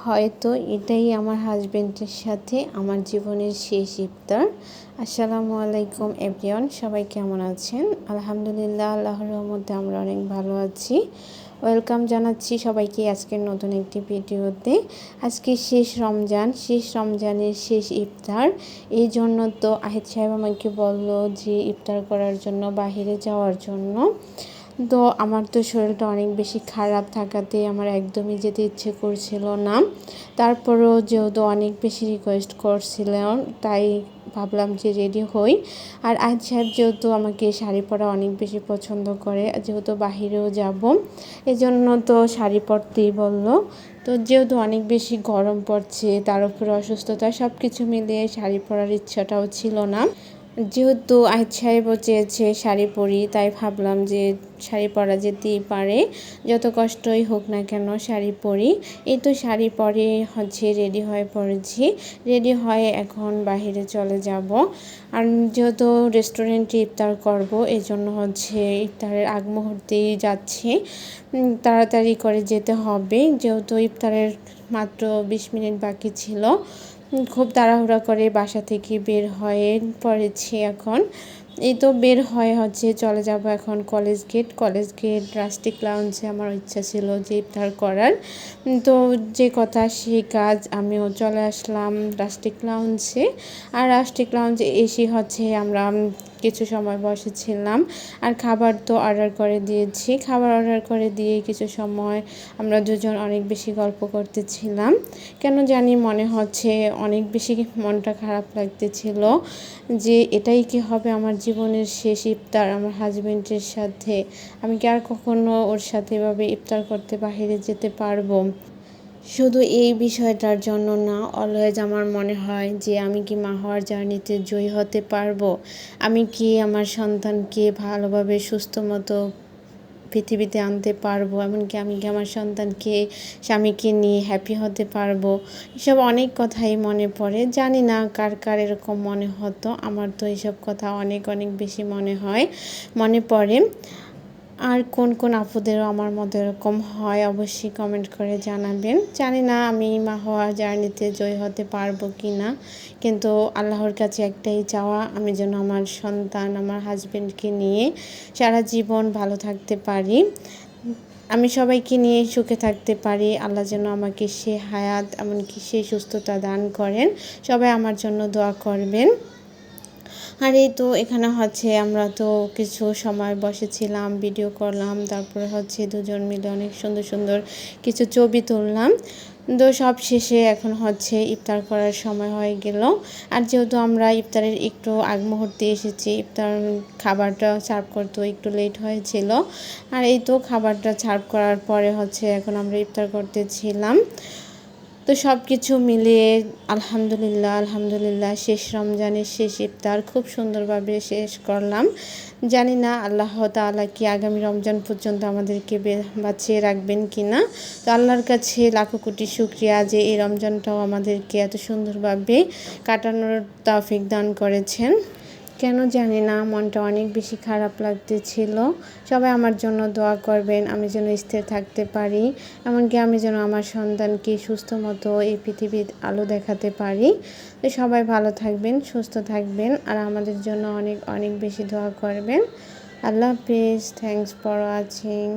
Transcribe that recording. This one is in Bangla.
হয়তো এটাই আমার হাজবেন্ডের সাথে আমার জীবনের শেষ ইফতার। আসসালামু আলাইকুম এভরিওয়ান, সবাই কেমন আছেন? আলহামদুলিল্লাহ, আল্লাহর রহমতে আমরা অনেক ভালো আছি। ওয়েলকাম জানাচ্ছি সবাইকে আজকের নতুন একটি ভিডিওতে। আজকে শেষ রমজানের শেষ ইফতার। এই জন্য তো আহিদ সাহেব আমাকে বলল যে ইফতার করার জন্য বাহিরে যাওয়ার জন্য। তো আমার তো শরীরটা অনেক বেশি খারাপ থাকাতে আমার একদমই যেতে ইচ্ছে করছিল না। তারপরেও যেহেতু অনেক বেশি রিকোয়েস্ট করছিলেন, তাই ভাবলাম যে রেডি হই। আর আহিদ সাহেব যেহেতু আমাকে শাড়ি পরা অনেক বেশি পছন্দ করে, যেহেতু বাহিরেও যাব, এজন্য তো শাড়ি পরতেই বলল। তো যেহেতু অনেক বেশি গরম পড়ছে, তার উপরে অসুস্থতা, সব কিছু মিলিয়ে শাড়ি পরার ইচ্ছাটাও ছিল না। যেহেতু আহিদ সাহেবও চেয়েছে শাড়ি পরি, তাই ভাবলাম যে শাড়ি পরা যেতেই পারে, যত কষ্টই হোক না কেন শাড়ি পরি। এই তো শাড়ি পরে রেডি হয়ে পড়েছি। রেডি হয়ে এখন বাহিরে চলে যাব। আর যেহেতু রেস্টুরেন্টে ইফতার করব, এই জন্য ইফতারের আগ মুহূর্তেই যাচ্ছি। তাড়াতাড়ি করে যেতে হবে, যেহেতু ইফতারের মাত্র 20 মিনিট বাকি ছিল। খুব তাড়াহুড়া করে বাসা থেকে বের হয়ে পড়েছি এখন। এই তো বের হয়ে চলে যাব এখন কলেজ গেট রাস্টিক লাউঞ্জে। আমার ইচ্ছা ছিল যে ইফতার করার, তো যে কথা সেই কাজ, আমিও চলে আসলাম রাস্টিক লাউঞ্জে। আর রাস্টিক লাউঞ্জে এসে আমরা কিছু সময় বসেছিলাম। আর খাবার তো অর্ডার করে দিয়েছি। খাবার অর্ডার করে দিয়ে কিছু সময় আমরা দুজন অনেক বেশি গল্প করতেছিলাম। কেন জানি মনে হচ্ছে অনেক বেশি মনটা খারাপ লাগতেছিল যে এটাই কি হবে আমার জীবনের শেষ ইফতার আমার হাজবেন্ডের সাথে। আমি কি আর কখনো ওর সাথে এভাবে ইফতার করতে বাহিরে যেতে পারবো? শুধু এই বিষয়টার জন্য না, অলওয়েজ আমার মনে হয় যে আমি কি মা হওয়ার জার্নিতে জয়ী হতে পারবো? আমি কি আমার সন্তানকে ভালোভাবে সুস্থ মতো পৃথিবীতে আনতে পারবো? এমনকি আমি কি আমার সন্তানকে, স্বামীকে নিয়ে হ্যাপি হতে পারবো? এসব অনেক কথাই মনে পড়ে। জানি না কার কার এরকম মনে হতো, আমার তো এসব কথা অনেক বেশি মনে পড়ে। আর কোন কোন আপুদেরও আমার মতো এরকম হয়, অবশ্যই কমেন্ট করে জানাবেন। জানি না আমি মা হওয়ার জার্নিতে জয়ী হতে পারবো কি না, কিন্তু আল্লাহর কাছে একটাই চাওয়া, আমি যেন আমার সন্তান, আমার হাজবেন্ডকে নিয়ে সারা জীবন ভালো থাকতে পারি, আমি সবাইকে নিয়ে সুখে থাকতে পারি। আল্লাহ যেন আমাকে সে হায়াত, এমনকি সেই সুস্থতা দান করেন। সবাই আমার জন্য দোয়া করবেন। আর এই তো এখানে আমরা তো কিছু সময় বসেছিলাম, ভিডিও করলাম, তারপরে দুজন মিলে অনেক সুন্দর কিছু ছবি তুললাম। তো সব শেষে এখন ইফতার করার সময় হয়ে গেল। আর যেহেতু আমরা ইফতারের একটু আগ মুহূর্তে এসেছি, ইফতার খাবারটা সার্ভ করতেও একটু লেট হয়েছিল। আর এই তো খাবারটা সার্ভ করার পরে এখন আমরা ইফতার করতেছিলাম। তো সব কিছু মিলিয়ে আলহামদুলিল্লাহ শেষ রমজানের শেষ ইফতার খুব সুন্দরভাবে শেষ করলাম। জানি না আল্লাহ তাআলা কি আগামী রমজান পর্যন্ত আমাদেরকে বাঁচিয়ে রাখবেন কি না। তো আল্লাহর কাছে লাখো কোটি শুকরিয়া যে এই রমজানটাও আমাদেরকে এত সুন্দরভাবে কাটানোর তৌফিক দান করেছেন। কেন জানি না মনটা অনেক বেশি খারাপ লাগতেছিল। সবাই আমার জন্য দোয়া করবেন, আমি যেন স্থির থাকতে পারি, এমনকি আমি যেন আমার সন্তানকে সুস্থ মতো এই পৃথিবীর আলো দেখাতে পারি। তো সবাই ভালো থাকবেন, সুস্থ থাকবেন, আর আমাদের জন্য অনেক বেশি দোয়া করবেন। আল্লাহ হাফেজ। Thanks for watching.